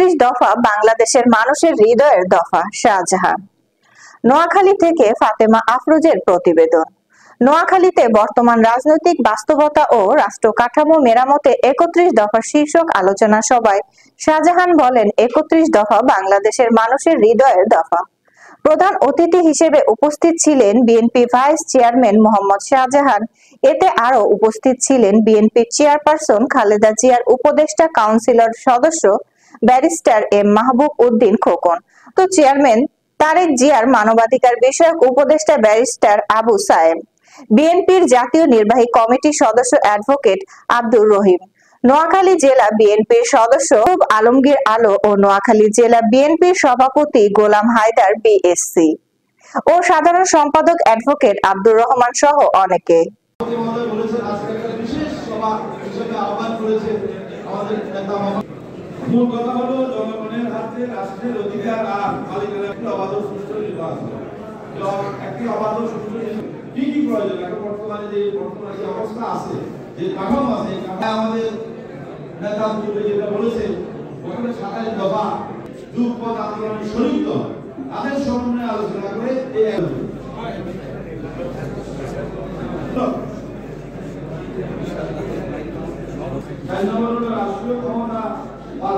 31 দফা বাংলাদেশের মানুষের হৃদয়ের দফা। শাহজাহান। নোয়াখালী থেকে ফাতেমা আফরোজের প্রতিবেদন। নোয়াখালীতে বর্তমান রাজনৈতিক বাস্তবতা ও রাষ্ট্র কাঠামো মেরামতে 31 দফা শীর্ষক আলোচনা সভায় শাহজাহান বলেন, 31 দফা বাংলাদেশের মানুষের হৃদয়ের দফা। প্রধান অতিথি হিসেবে উপস্থিত ছিলেন BNP vice chairman Mohammad Shahjahan. এতে আরো উপস্থিত ছিলেন বিএনপির চেয়ারপারসন খালেদা জিয়ার উপদেষ্টা কাউন্সিলর সদস্য ব্যারিস্টার এম মাহবুব উদ্দিন খোকন, তো চেয়ারম্যান তারেক জিয়ার মানবাধিকার বিষয়ক উপদেষ্টা ব্যারিস্টার আবু সায়েম, বিএনপির জাতীয় নির্বাহী কমিটির সদস্য অ্যাডভোকেট আব্দুর রহিম, নোয়াখালী জেলা বিএনপির সদস্য আলমগীর আলো ও নোয়াখালী জেলা বিএনপির সভাপতি গোলাম হায়দার বিএসসি ও সাধারণ সম্পাদক অ্যাডভোকেট আব্দুর রহমান সহ অনেকে। মূল কথা হলো জনগণের হাতে রাষ্ট্রের অধিকার আর মালিকানা একটি অবাধ সুষ্ঠু নির্বাচন। একটি অবাধ সুষ্ঠু কি কি প্রয়োজন এখন বর্তমানে যে অবস্থা আছে, যে কাঠামো আছে, আমাদের নেতা যেটা বলেছে ওখানে 27 দফা যুগপৎ আন্দোলনের শরীর দল তাদের সমন্বয়ে আলোচনা করে এই রাষ্ট্রীয় ক্ষমতা আর